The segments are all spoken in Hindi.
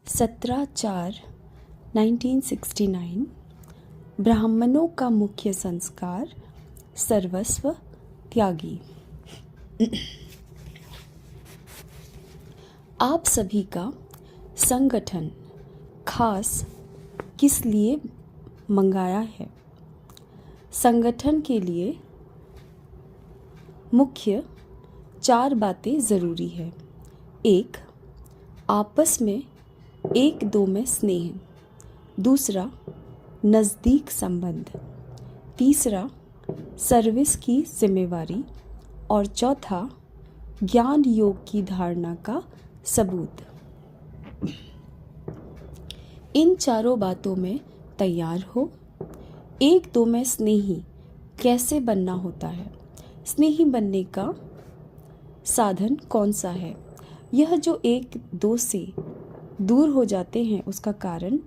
17/4/1969 ब्राह्मणों का मुख्य संस्कार सर्वस्व त्यागी। आप सभी का संगठन खास किस लिए मंगाया है? संगठन के लिए मुख्य 4 बातें ज़रूरी है। 1. आपस में एक दो में स्नेह। दूसरा, नज़दीक संबंध। तीसरा, सर्विस की जिम्मेवारी। और चौथा, ज्ञान योग की धारणा का सबूत। इन चारों बातों में तैयार हो। एक दो में स्नेही कैसे बनना होता है? स्नेही बनने का साधन कौन सा है? यह जो एक दो से दूर हो जाते हैं उसका कारण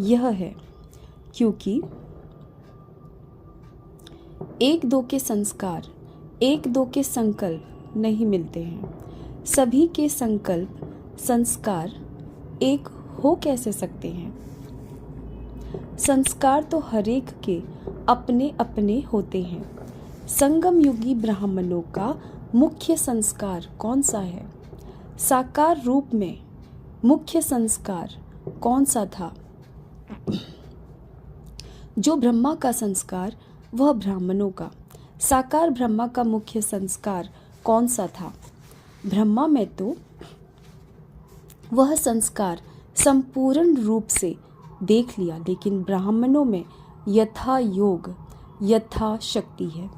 यह है क्योंकि एक दो के संस्कार, एक दो के संकल्प नहीं मिलते हैं। सभी के संकल्प संस्कार एक हो कैसे सकते हैं? संस्कार तो हरेक के अपने अपने होते हैं। संगम युगी ब्राह्मणों का मुख्य संस्कार कौन सा है? साकार रूप में मुख्य संस्कार कौन सा था? जो ब्रह्मा का संस्कार वह ब्राह्मणों का। साकार ब्रह्मा का मुख्य संस्कार कौन सा था? ब्रह्मा में तो वह संस्कार संपूर्ण रूप से देख लिया, लेकिन ब्राह्मणों में यथा योग यथा शक्ति है।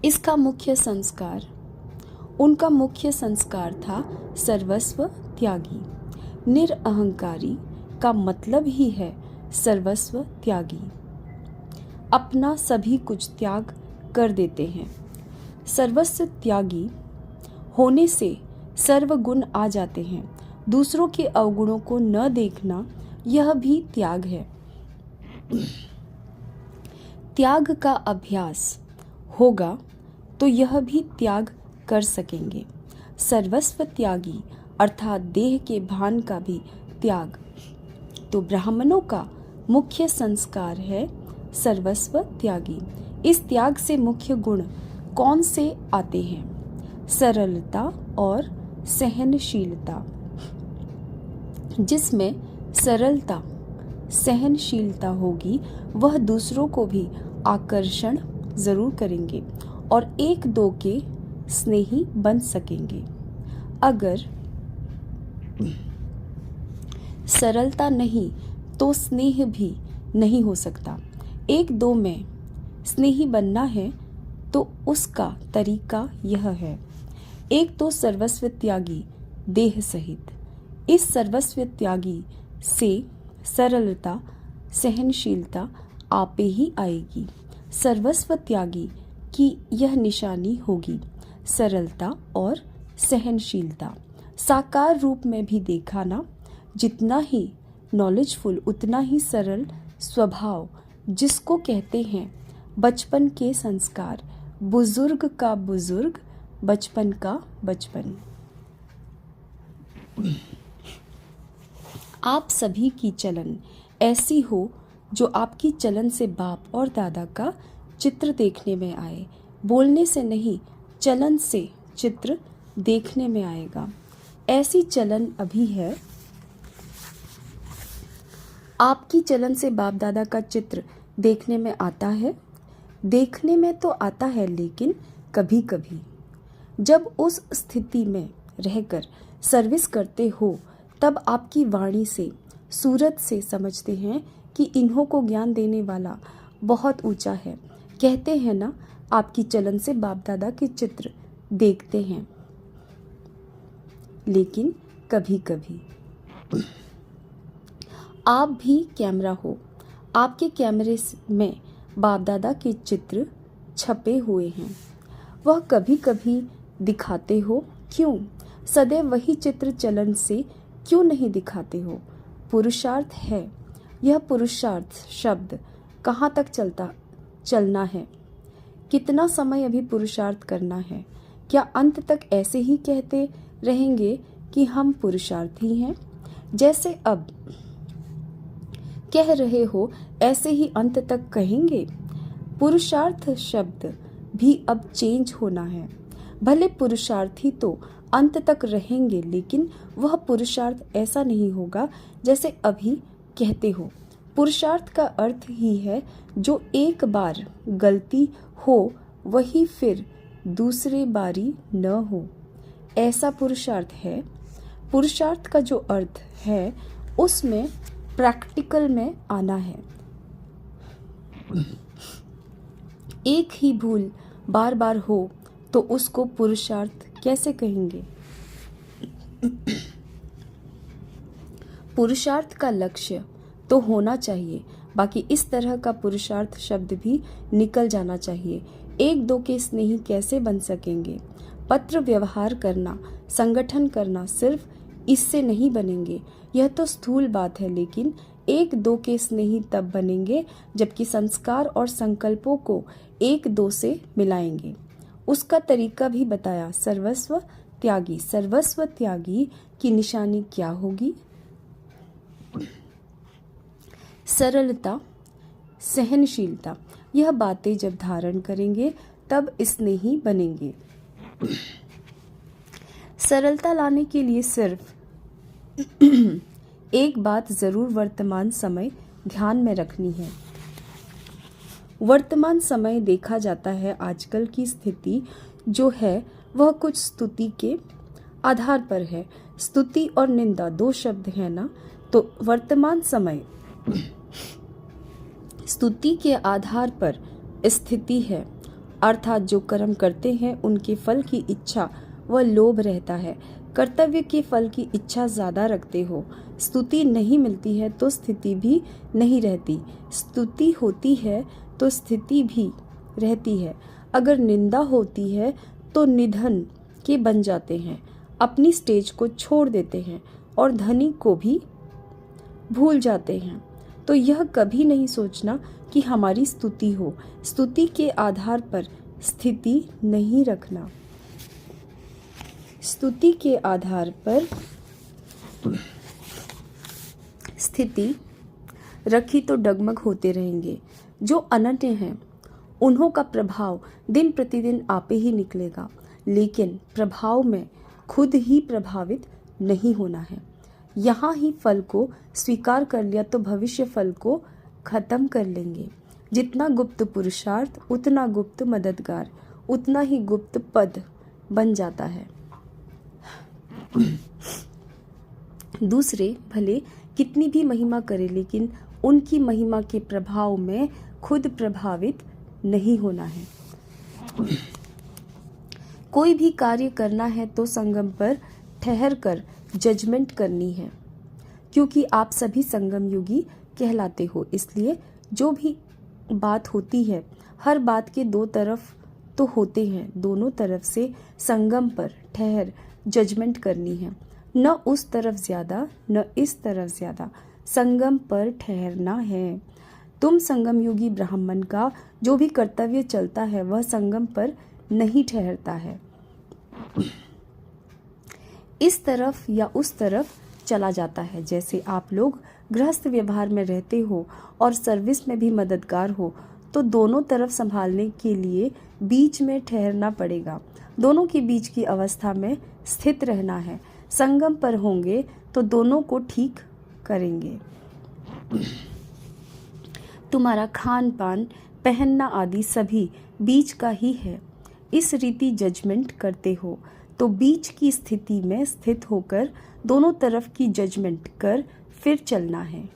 इसका मुख्य संस्कार, उनका मुख्य संस्कार था सर्वस्व त्यागी। निरअहंकारी का मतलब ही है सर्वस्व त्यागी। अपना सभी कुछ त्याग कर देते हैं। सर्वस्व त्यागी होने से सर्वगुण आ जाते हैं। दूसरों के अवगुणों को न देखना यह भी त्याग है। त्याग का अभ्यास होगा तो यह भी त्याग कर सकेंगे। सर्वस्व त्यागी अर्थात देह के भान का भी त्याग। तो ब्राह्मणों का मुख्य संस्कार है सर्वस्व त्यागी। इस त्याग से मुख्य गुण कौन से आते हैं? सरलता और सहनशीलता। जिसमें सरलता सहनशीलता होगी वह दूसरों को भी आकर्षण जरूर करेंगे और एक दो के स्नेही बन सकेंगे। अगर सरलता नहीं तो स्नेह भी नहीं हो सकता। एक दो में स्नेही बनना है तो उसका तरीका यह है। एक तो सर्वस्व त्यागी देह सहित। इस सर्वस्व त्यागी से सरलता सहनशीलता आपे ही आएगी। सर्वस्व त्यागी की यह निशानी होगी, सरलता और सहनशीलता। साकार रूप में भी देखा ना, जितना ही नॉलेजफुल उतना ही सरल स्वभाव, जिसको कहते हैं बचपन के संस्कार। बुजुर्ग का बुजुर्ग, बचपन का बचपन। आप सभी की चलन ऐसी हो जो आपकी चलन से बाप और दादा का चित्र देखने में आए। बोलने से नहीं, चलन से चित्र देखने में आएगा। ऐसी चलन अभी है। आपकी चलन से बाप दादा का चित्र देखने में आता है। देखने में तो आता है, लेकिन कभी कभी जब उस स्थिति में रहकर सर्विस करते हो तब आपकी वाणी से, सूरत से समझते हैं कि इन्हों को ज्ञान देने वाला बहुत ऊंचा है। कहते हैं ना, आपकी चलन से बाप दादा के चित्र देखते हैं। लेकिन कभी कभी आप भी कैमरा हो, आपके कैमरे में बाप दादा के चित्र छपे हुए हैं। वह कभी कभी दिखाते हो, क्यों? सदैव वही चित्र चलन से क्यों नहीं दिखाते हो? पुरुषार्थ है। यह पुरुषार्थ शब्द कहाँ तक चलना है? कितना समय अभी पुरुषार्थ करना है? क्या अंत तक ऐसे ही कहते रहेंगे कि हम पुरुषार्थी हैं। जैसे अब कह रहे हो ऐसे ही अंत तक कहेंगे। पुरुषार्थ शब्द भी अब चेंज होना है। भले पुरुषार्थी तो अंत तक रहेंगे, लेकिन वह पुरुषार्थ ऐसा नहीं होगा जैसे अभी कहते हो। पुरुषार्थ का अर्थ ही है जो एक बार गलती हो वही फिर दूसरे बारी न हो, ऐसा पुरुषार्थ है। पुरुषार्थ का जो अर्थ है उसमें प्रैक्टिकल में आना है। एक ही भूल बार बार हो तो उसको पुरुषार्थ कैसे कहेंगे? पुरुषार्थ का लक्ष्य तो होना चाहिए, बाकी इस तरह का पुरुषार्थ शब्द भी निकल जाना चाहिए। एक दो के स्नेही कैसे बन सकेंगे? पत्र व्यवहार करना, संगठन करना, सिर्फ इससे नहीं बनेंगे। यह तो स्थूल बात है, लेकिन एक दो के स्नेही तब बनेंगे जबकि संस्कार और संकल्पों को एक दो से मिलाएंगे। उसका तरीका भी बताया। सर्वस्व त्यागी। सर्वस्व त्यागी की निशानी क्या होगी? सरलता, सहनशीलता। यह बातें जब धारण करेंगे तब स्नेही बनेंगे। सरलता लाने के लिए सिर्फ एक बात जरूर वर्तमान समय ध्यान में रखनी है। वर्तमान समय देखा जाता है, आजकल की स्थिति जो है वह कुछ स्तुति के आधार पर है। स्तुति और निंदा दो शब्द है ना, तो वर्तमान समय स्तुति के आधार पर स्थिति है, अर्थात जो कर्म करते हैं उनके फल की इच्छा व लोभ रहता है। कर्तव्य के फल की इच्छा ज्यादा रखते हो। स्तुति नहीं मिलती है तो स्थिति भी नहीं रहती। स्तुति होती है तो स्थिति भी रहती है। अगर निंदा होती है तो निधन के बन जाते हैं, अपनी स्टेज को छोड़ देते हैं और धनी को भी भूल जाते हैं। तो यह कभी नहीं सोचना कि हमारी स्तुति हो। स्तुति के आधार पर स्थिति नहीं रखना। स्तुति के आधार पर स्थिति रखी तो डगमग होते रहेंगे। जो अनन्य हैं उन्हों का प्रभाव दिन प्रतिदिन आपे ही निकलेगा, लेकिन प्रभाव में खुद ही प्रभावित नहीं होना है। यहाँ ही फल को स्वीकार कर लिया तो भविष्य फल को खत्म कर लेंगे। जितना गुप्त पुरुषार्थ उतना गुप्त मददगार, उतना ही गुप्त पद बन जाता है। दूसरे भले कितनी भी महिमा करे, लेकिन उनकी महिमा के प्रभाव में खुद प्रभावित नहीं होना है। कोई भी कार्य करना है तो संगम पर ठहर कर जजमेंट करनी है, क्योंकि आप सभी संगम युगी कहलाते हो। इसलिए जो भी बात होती है, हर बात के दो तरफ तो होते हैं। दोनों तरफ से संगम पर ठहर जजमेंट करनी है। न उस तरफ ज्यादा न इस तरफ ज्यादा, संगम पर ठहरना है। तुम संगम युगी ब्राह्मण का जो भी कर्तव्य चलता है वह संगम पर नहीं ठहरता है, इस तरफ या उस तरफ चला जाता है। जैसे आप लोग गृहस्थ व्यवहार में रहते हो और सर्विस में भी मददगार हो, तो दोनों तरफ संभालने के लिए बीच में ठहरना पड़ेगा। दोनों के बीच की अवस्था में स्थित रहना है। संगम पर होंगे तो दोनों को ठीक करेंगे। तुम्हारा खान पान, पहनना आदि सभी बीच का ही है। इस रीति जजमेंट करते हो तो बीच की स्थिति में स्थित होकर दोनों तरफ की जजमेंट कर फिर चलना है।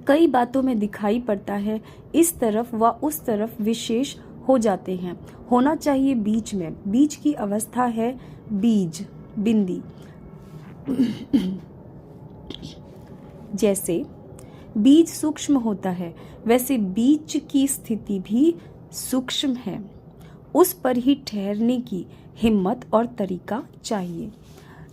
कई बातों में दिखाई पड़ता है इस तरफ व उस तरफ विशेष हो जाते हैं। होना चाहिए बीच में। बीच की अवस्था है बीज, बिंदी। जैसे बीज सूक्ष्म होता है, वैसे बीच की स्थिति भी सूक्ष्म है। उस पर ही ठहरने की हिम्मत और तरीका चाहिए।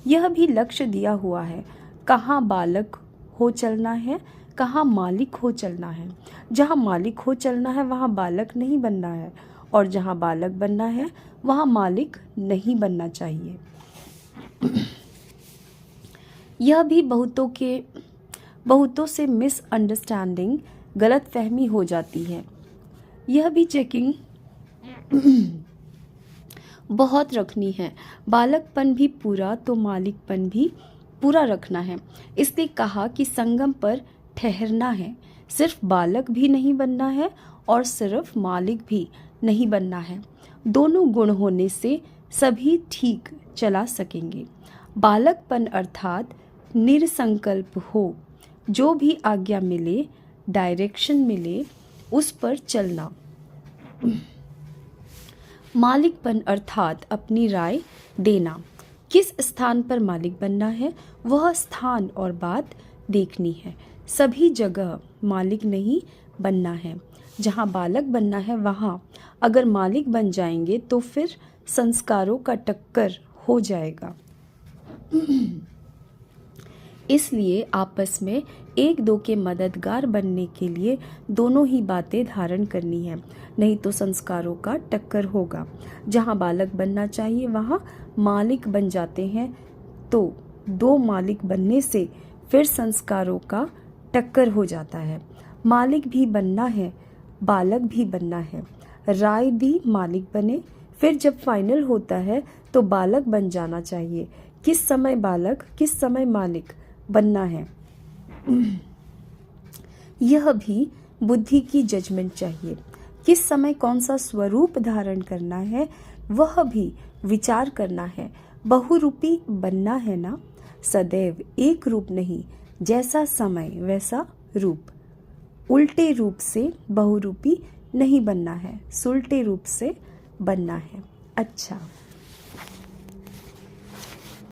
यह भी लक्ष्य दिया हुआ है, कहाँ बालक हो चलना है, कहाँ मालिक हो चलना है। जहाँ मालिक हो चलना है वहाँ बालक नहीं बनना है, और जहाँ बालक बनना है वहाँ मालिक नहीं बनना चाहिए। यह भी बहुतों से मिसअंडरस्टैंडिंग, गलत फहमी हो जाती है। यह भी चेकिंग बहुत रखनी है। बालकपन भी पूरा तो मालिकपन भी पूरा रखना है। इसने कहा कि संगम पर ठहरना है। सिर्फ बालक भी नहीं बनना है और सिर्फ मालिक भी नहीं बनना है। दोनों गुण होने से सभी ठीक चला सकेंगे। बालकपन अर्थात निरसंकल्प हो, जो भी आज्ञा मिले, डायरेक्शन मिले, उस पर चलना। मालिकपन अर्थात अपनी राय देना। किस स्थान पर मालिक बनना है, वह स्थान और बात देखनी है। सभी जगह मालिक नहीं बनना है। जहाँ बालक बनना है वहाँ अगर मालिक बन जाएंगे तो फिर संस्कारों का टक्कर हो जाएगा। इसलिए आपस में एक दो के मददगार बनने के लिए दोनों ही बातें धारण करनी है, नहीं तो संस्कारों का टक्कर होगा। जहाँ बालक बनना चाहिए वहाँ मालिक बन जाते हैं, तो दो मालिक बनने से फिर संस्कारों का टक्कर हो जाता है। मालिक भी बनना है, बालक भी बनना है। राय दी मालिक बने, फिर जब फाइनल होता है तो बालक बन जाना चाहिए। किस समय बालक किस समय मालिक बनना है, यह भी बुद्धि की जजमेंट चाहिए। किस समय कौन सा स्वरूप धारण करना है, वह भी विचार करना है। बहुरूपी बनना है ना, सदैव एक रूप नहीं, जैसा समय वैसा रूप। उल्टे रूप से बहुरूपी नहीं बनना है, सुलटे रूप से बनना है। अच्छा।